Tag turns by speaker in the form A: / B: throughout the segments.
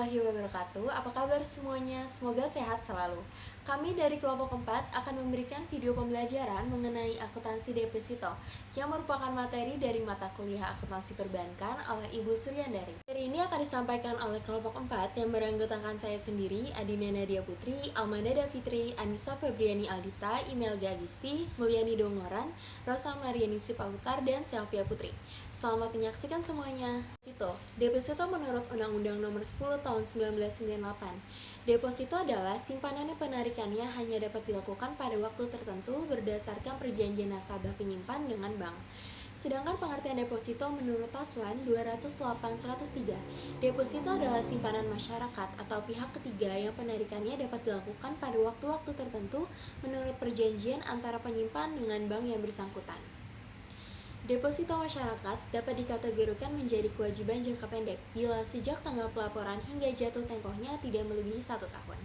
A: warahmatullahi wabarakatuh. Apa kabar semuanya? Semoga sehat selalu. Kami dari kelompok 4 akan memberikan video pembelajaran mengenai akuntansi deposito yang merupakan materi dari mata kuliah akuntansi perbankan oleh Ibu Suryandari. Materi ini akan disampaikan oleh kelompok 4 yang beranggotakan saya sendiri, Adina Nadia Putri, Almada Fitri, Anissa Febriani Aldita, Imelga Agisti, Mulyani Dongoran, Rosa Mariani Sipautar, dan Selvia Putri. Selamat menyaksikan semuanya. Deposito menurut Undang-Undang Nomor 10 Tahun 1998. Deposito adalah simpanan yang penarikannya hanya dapat dilakukan pada waktu tertentu berdasarkan perjanjian nasabah penyimpan dengan bank. Sedangkan pengertian deposito menurut Taswan 208/103, deposito adalah simpanan masyarakat atau pihak ketiga yang penarikannya dapat dilakukan pada waktu-waktu tertentu menurut perjanjian antara penyimpan dengan bank yang bersangkutan. Deposito masyarakat dapat dikategorikan menjadi kewajiban jangka pendek bila sejak tanggal pelaporan hingga jatuh tempohnya tidak melebihi 1 tahun.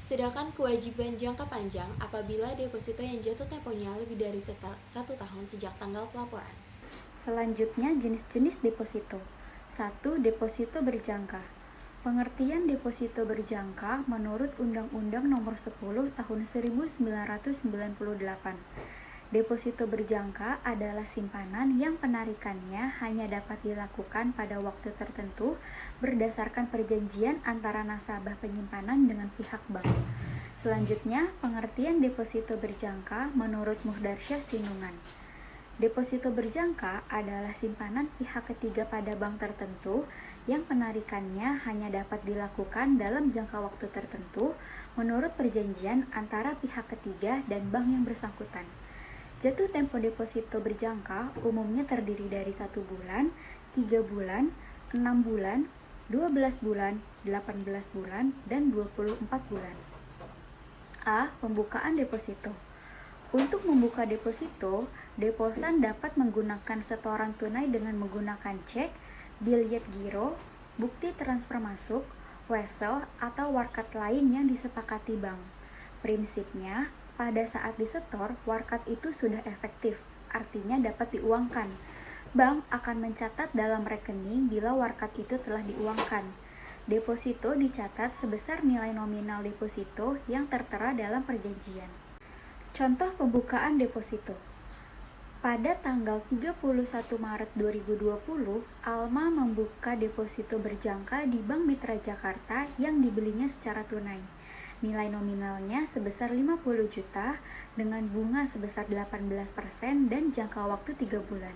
A: Sedangkan kewajiban jangka panjang apabila deposito yang jatuh tempohnya lebih dari 1 tahun sejak tanggal pelaporan.
B: Selanjutnya, jenis-jenis deposito. 1. Deposito berjangka. Pengertian deposito berjangka menurut Undang-Undang Nomor 10 Tahun 1998. Deposito berjangka adalah simpanan yang penarikannya hanya dapat dilakukan pada waktu tertentu berdasarkan perjanjian antara nasabah penyimpanan dengan pihak bank. Selanjutnya, pengertian deposito berjangka menurut Muhdarsyah Sinungan. Deposito berjangka adalah simpanan pihak ketiga pada bank tertentu yang penarikannya hanya dapat dilakukan dalam jangka waktu tertentu menurut perjanjian antara pihak ketiga dan bank yang bersangkutan. Jatuh tempo deposito berjangka umumnya terdiri dari 1 bulan, 3 bulan, 6 bulan, 12 bulan, 18 bulan, dan 24 bulan. A. Pembukaan deposito. Untuk membuka deposito, deposan dapat menggunakan setoran tunai dengan menggunakan cek, biljet giro, bukti transfer masuk, wesel, atau warkat lain yang disepakati bank. Prinsipnya, pada saat disetor, warkat itu sudah efektif, artinya dapat diuangkan. Bank akan mencatat dalam rekening bila warkat itu telah diuangkan. Deposito dicatat sebesar nilai nominal deposito yang tertera dalam perjanjian. Contoh pembukaan deposito. Pada tanggal 31 Maret 2020, Alma membuka deposito berjangka di Bank Mitra Jakarta yang dibelinya secara tunai. Nilai nominalnya sebesar 50 juta dengan bunga sebesar 18% dan jangka waktu 3 bulan.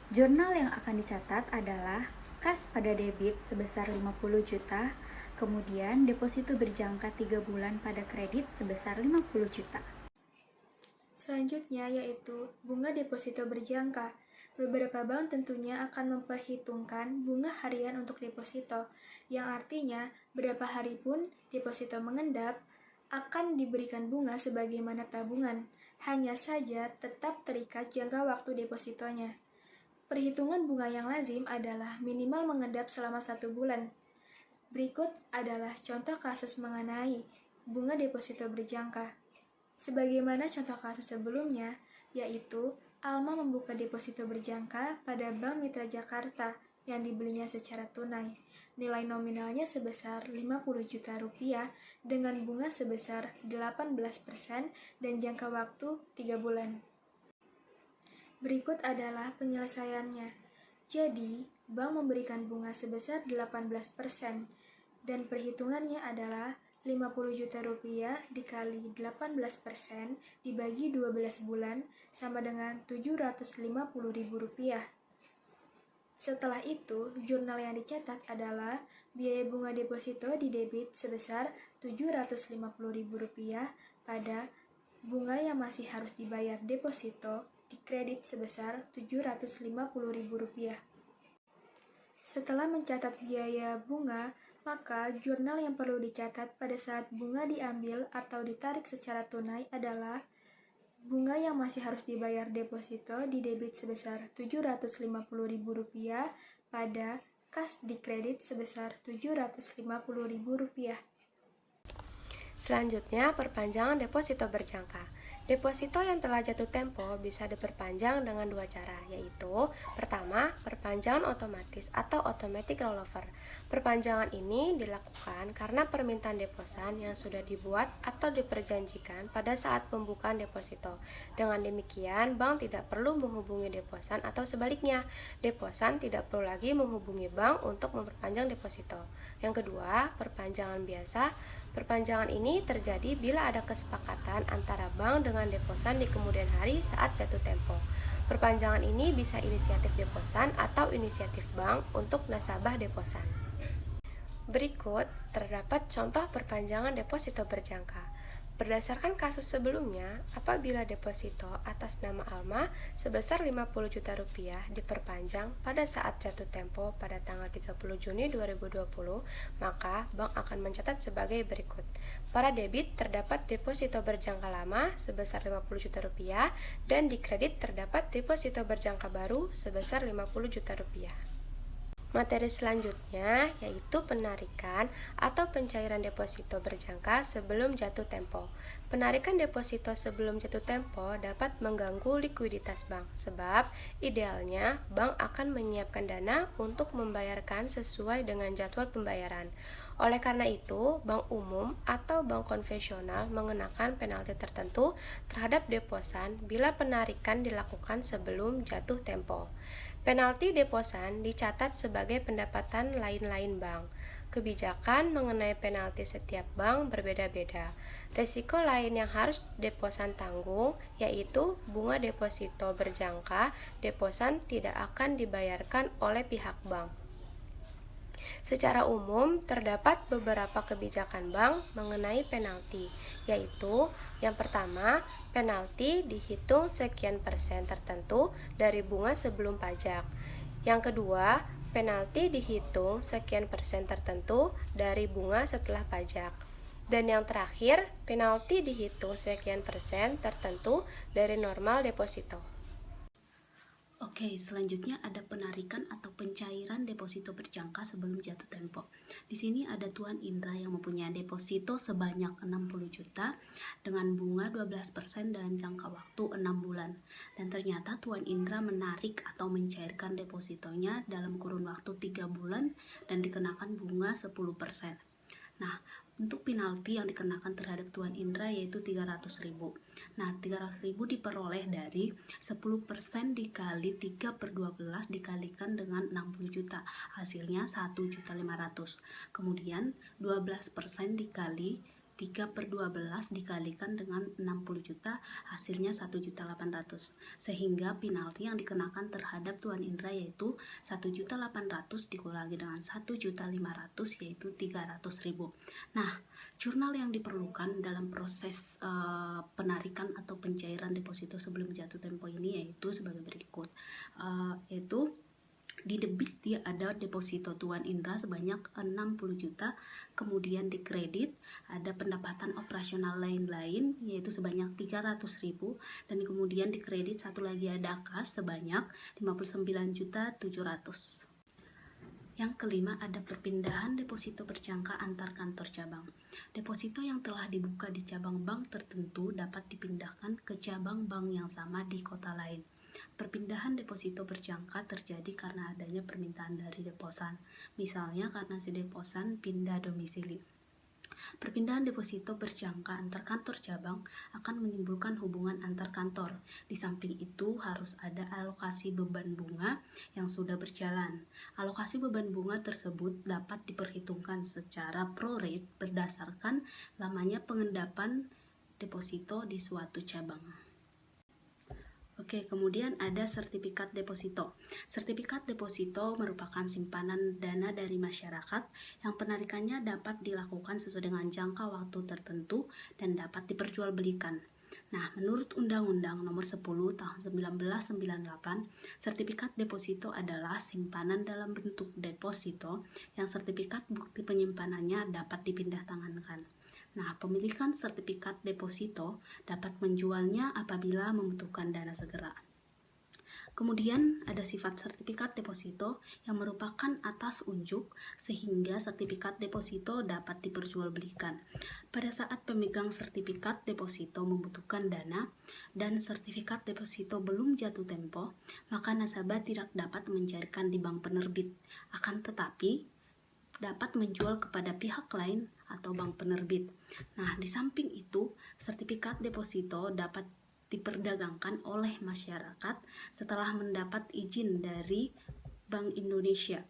B: Jurnal yang akan dicatat adalah kas pada debit sebesar 50 juta, kemudian deposito berjangka 3 bulan pada kredit sebesar 50 juta.
C: Selanjutnya yaitu bunga deposito berjangka. Beberapa bank tentunya akan memperhitungkan bunga harian untuk deposito, yang artinya berapa hari pun deposito mengendap akan diberikan bunga sebagaimana tabungan, hanya saja tetap terikat jangka waktu depositonya. Perhitungan bunga yang lazim adalah minimal mengendap selama 1 bulan. Berikut adalah contoh kasus mengenai bunga deposito berjangka. Sebagaimana contoh kasus sebelumnya, yaitu Alma membuka deposito berjangka pada Bank Mitra Jakarta yang dibelinya secara tunai. Nilai nominalnya sebesar 50 juta rupiah dengan bunga sebesar 18% dan jangka waktu 3 bulan. Berikut adalah penyelesaiannya. Jadi, bank memberikan bunga sebesar 18% dan perhitungannya adalah 50 juta rupiah dikali 18% dibagi 12 bulan sama dengan 750 ribu rupiah. Setelah itu, jurnal yang dicatat adalah biaya bunga deposito di debit sebesar 750 ribu rupiah pada bunga yang masih harus dibayar deposito di kredit sebesar 750 ribu rupiah. Setelah mencatat biaya bunga, maka jurnal yang perlu dicatat pada saat bunga diambil atau ditarik secara tunai adalah bunga yang masih harus dibayar deposito di debit sebesar 750 ribu rupiah pada kas di kredit sebesar 750 ribu rupiah.
D: Selanjutnya, perpanjangan deposito berjangka. Deposito yang telah jatuh tempo bisa diperpanjang dengan dua cara, yaitu pertama, perpanjangan otomatis atau automatic rollover. Perpanjangan ini dilakukan karena permintaan deposan yang sudah dibuat atau diperjanjikan pada saat pembukaan deposito. Dengan demikian, bank tidak perlu menghubungi deposan atau sebaliknya, deposan tidak perlu lagi menghubungi bank untuk memperpanjang deposito. Yang kedua, perpanjangan biasa. Perpanjangan ini terjadi bila ada kesepakatan antara bank dengan deposan di kemudian hari saat jatuh tempo. Perpanjangan ini bisa inisiatif deposan atau inisiatif bank untuk nasabah deposan. Berikut terdapat contoh perpanjangan deposito berjangka. Berdasarkan kasus sebelumnya, apabila deposito atas nama Alma sebesar 50 juta rupiah diperpanjang pada saat jatuh tempo pada tanggal 30 Juni 2020, maka bank akan mencatat sebagai berikut. Pada debit terdapat deposito berjangka lama sebesar 50 juta rupiah dan di kredit terdapat deposito berjangka baru sebesar 50 juta rupiah. Materi selanjutnya yaitu penarikan atau pencairan deposito berjangka sebelum jatuh tempo. Penarikan deposito sebelum jatuh tempo dapat mengganggu likuiditas bank, sebab idealnya bank akan menyiapkan dana untuk membayarkan sesuai dengan jadwal pembayaran. Oleh karena itu, bank umum atau bank konvensional mengenakan penalti tertentu terhadap deposan bila penarikan dilakukan sebelum jatuh tempo. Penalti deposan dicatat sebagai pendapatan lain-lain bank. Kebijakan mengenai penalti setiap bank berbeda-beda. Risiko lain yang harus deposan tanggung yaitu bunga deposito berjangka deposan tidak akan dibayarkan oleh pihak bank. Secara umum, terdapat beberapa kebijakan bank mengenai penalti, yaitu yang pertama, penalti dihitung sekian persen tertentu dari bunga sebelum pajak. Yang kedua, penalti dihitung sekian persen tertentu dari bunga setelah pajak. Dan yang terakhir, penalti dihitung sekian persen tertentu dari normal deposito.
E: Oke, selanjutnya ada penarikan atau pencairan deposito berjangka sebelum jatuh tempo. Di sini ada Tuan Indra yang mempunyai deposito sebanyak 60 juta dengan bunga 12% dalam jangka waktu 6 bulan. Dan ternyata Tuan Indra menarik atau mencairkan depositonya dalam kurun waktu 3 bulan dan dikenakan bunga 10%. Nah, untuk penalti yang dikenakan terhadap Tuan Indra yaitu 300.000. Nah, 300.000 diperoleh dari 10% dikali 3/12 dikalikan dengan 60 juta. Hasilnya 1.500.000. Kemudian 12% dikali 3/12 dikalikan dengan 60 juta, hasilnya 1.800.000. Sehingga penalti yang dikenakan terhadap Tuan Indra yaitu 1.800.000 dikurangi dengan 1.500.000 yaitu 300.000. Nah, jurnal yang diperlukan dalam proses penarikan atau pencairan deposito sebelum jatuh tempo ini yaitu sebagai berikut. Yaitu di debit dia ada deposito Tuan Indra sebanyak 60 juta, kemudian di kredit ada pendapatan operasional lain-lain yaitu sebanyak 300.000, dan kemudian di kredit satu lagi ada kas sebanyak 59.700.000. Yang kelima ada perpindahan deposito berjangka antar kantor cabang. Deposito yang telah dibuka di cabang bank tertentu dapat dipindahkan ke cabang bank yang sama di kota lain. Perpindahan deposito berjangka terjadi karena adanya permintaan dari deposan, misalnya karena si deposan pindah domisili. Perpindahan deposito berjangka antar kantor cabang akan menimbulkan hubungan antar kantor. Di samping itu harus ada alokasi beban bunga yang sudah berjalan. Alokasi beban bunga tersebut dapat diperhitungkan secara prorate berdasarkan lamanya pengendapan deposito di suatu cabang. Oke, kemudian ada sertifikat deposito. Sertifikat deposito merupakan simpanan dana dari masyarakat yang penarikannya dapat dilakukan sesuai dengan jangka waktu tertentu dan dapat diperjualbelikan. Nah, menurut Undang-Undang Nomor 10 Tahun 1998, sertifikat deposito adalah simpanan dalam bentuk deposito yang sertifikat bukti penyimpanannya dapat dipindahtangankan. Nah, pemilikan sertifikat deposito dapat menjualnya apabila membutuhkan dana segera. Kemudian ada sifat sertifikat deposito yang merupakan atas unjuk sehingga sertifikat deposito dapat diperjualbelikan. Pada saat pemegang sertifikat deposito membutuhkan dana dan sertifikat deposito belum jatuh tempo, maka nasabah tidak dapat mencairkan di bank penerbit. Akan tetapi dapat menjual kepada pihak lain atau bank penerbit. Nah, di samping itu, sertifikat deposito dapat diperdagangkan oleh masyarakat setelah mendapat izin dari Bank Indonesia.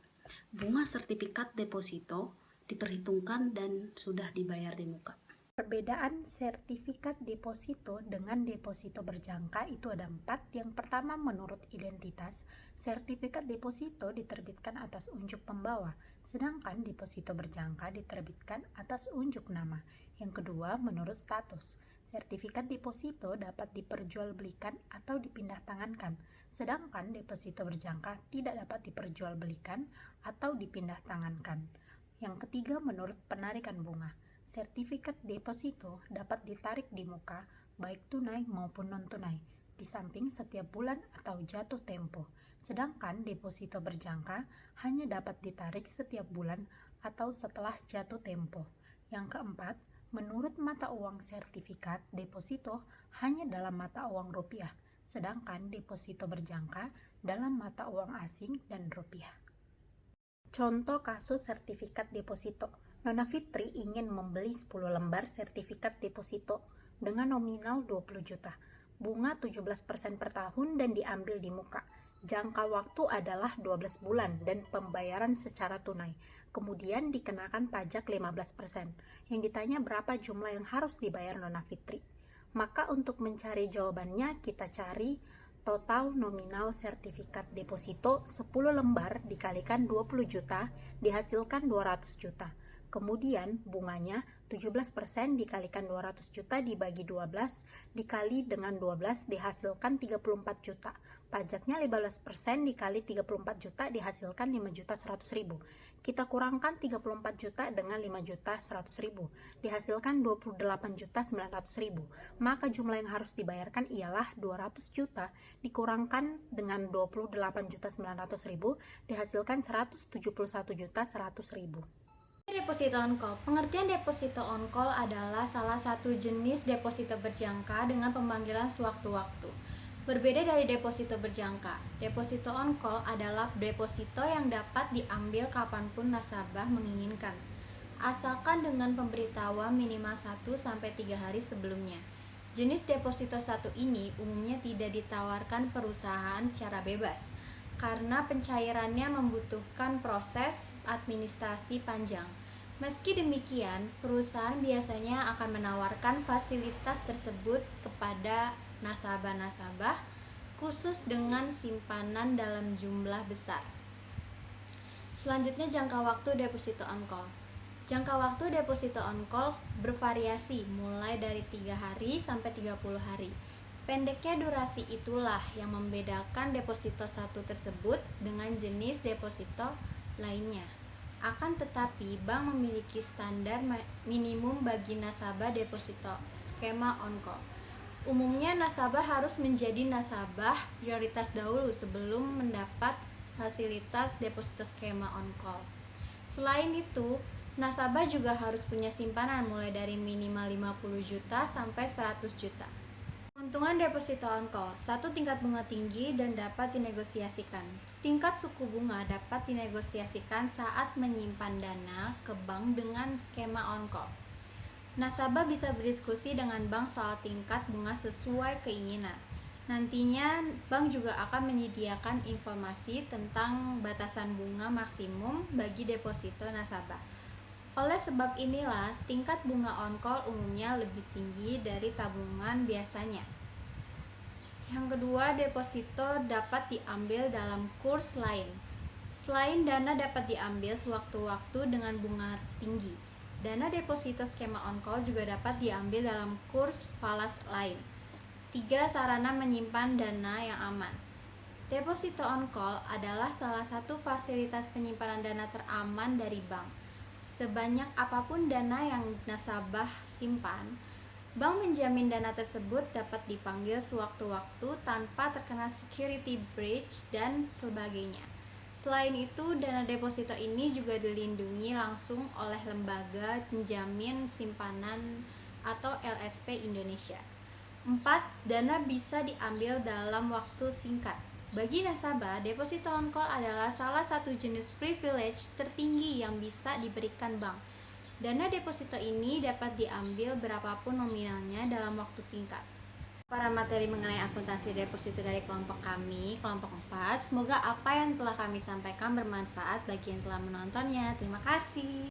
E: Bunga sertifikat deposito diperhitungkan dan sudah dibayar di muka.
F: Perbedaan sertifikat deposito dengan deposito berjangka itu ada 4. Yang pertama, menurut identitas, sertifikat deposito diterbitkan atas unjuk pembawa, sedangkan deposito berjangka diterbitkan atas unjuk nama. Yang kedua, menurut status, sertifikat deposito dapat diperjualbelikan atau dipindah tangankan, sedangkan deposito berjangka tidak dapat diperjualbelikan atau dipindah tangankan. Yang ketiga, menurut penarikan bunga, sertifikat deposito dapat ditarik di muka, baik tunai maupun non-tunai, di samping setiap bulan atau jatuh tempo, sedangkan deposito berjangka hanya dapat ditarik setiap bulan atau setelah jatuh tempo. Yang keempat, menurut mata uang sertifikat deposito hanya dalam mata uang rupiah, sedangkan deposito berjangka dalam mata uang asing dan rupiah. Contoh kasus sertifikat deposito. Nona Fitri ingin membeli 10 lembar sertifikat deposito dengan nominal 20 juta. Bunga 17% per tahun dan diambil di muka. Jangka waktu adalah 12 bulan dan pembayaran secara tunai. Kemudian dikenakan pajak 15%. Yang ditanya berapa jumlah yang harus dibayar Nona Fitri. Maka untuk mencari jawabannya kita cari total nominal sertifikat deposito 10 lembar dikalikan 20 juta dihasilkan 200 juta. Kemudian bunganya 17% dikalikan 200 juta dibagi 12 dikali dengan 12 dihasilkan 34 juta. Pajaknya 15% dikali 34 juta dihasilkan 5.100.000. Kita kurangkan 34 juta dengan 5.100.000 dihasilkan 28.900.000. Maka jumlah yang harus dibayarkan ialah 200 juta dikurangkan dengan 28.900.000 dihasilkan 171.100.000.
A: Deposito on call. Pengertian deposito on call adalah salah satu jenis deposito berjangka dengan pemanggilan sewaktu-waktu. Berbeda dari deposito berjangka, deposito on call adalah deposito yang dapat diambil kapanpun nasabah menginginkan, asalkan dengan pemberitahuan minimal 1-3 hari sebelumnya. Jenis deposito satu ini umumnya tidak ditawarkan perusahaan secara bebas, karena pencairannya membutuhkan proses administrasi panjang. Meski demikian, perusahaan biasanya akan menawarkan fasilitas tersebut kepada nasabah-nasabah khusus dengan simpanan dalam jumlah besar. Selanjutnya, jangka waktu deposito on call. Jangka waktu deposito on call bervariasi mulai dari 3 hari sampai 30 hari. Pendeknya durasi itulah yang membedakan deposito satu tersebut dengan jenis deposito lainnya. Akan tetapi, bank memiliki standar minimum bagi nasabah deposito skema on call. Umumnya nasabah harus menjadi nasabah prioritas dahulu sebelum mendapat fasilitas deposito skema on call. Selain itu, nasabah juga harus punya simpanan mulai dari minimal 50 juta sampai 100 juta. Keuntungan deposito on call, 1. Tingkat bunga tinggi dan dapat dinegosiasikan. Tingkat suku bunga dapat dinegosiasikan saat menyimpan dana ke bank dengan skema on call. Nasabah bisa berdiskusi dengan bank soal tingkat bunga sesuai keinginan. Nantinya, bank juga akan menyediakan informasi tentang batasan bunga maksimum bagi deposito nasabah. Oleh sebab inilah, tingkat bunga on call umumnya lebih tinggi dari tabungan biasanya. Yang kedua, deposito dapat diambil dalam kurs lain. Selain dana dapat diambil sewaktu-waktu dengan bunga tinggi, dana deposito skema on call juga dapat diambil dalam kurs falas lain. 3. Sarana menyimpan dana yang aman. Deposito on call adalah salah satu fasilitas penyimpanan dana teraman dari bank. Sebanyak apapun dana yang nasabah simpan,
C: Bank menjamin dana tersebut dapat dipanggil sewaktu-waktu tanpa terkena security breach dan sebagainya. Selain itu, dana deposito ini juga dilindungi langsung oleh lembaga penjamin simpanan atau LSP Indonesia. 4. Dana bisa diambil dalam waktu singkat. Bagi nasabah, deposito on call adalah salah satu jenis privilege tertinggi yang bisa diberikan bank. Dana deposito ini dapat diambil berapapun nominalnya dalam waktu singkat. Para materi mengenai akuntansi deposito dari kelompok kami, kelompok 4, semoga apa yang telah kami sampaikan bermanfaat bagi yang telah menontonnya. Terima kasih.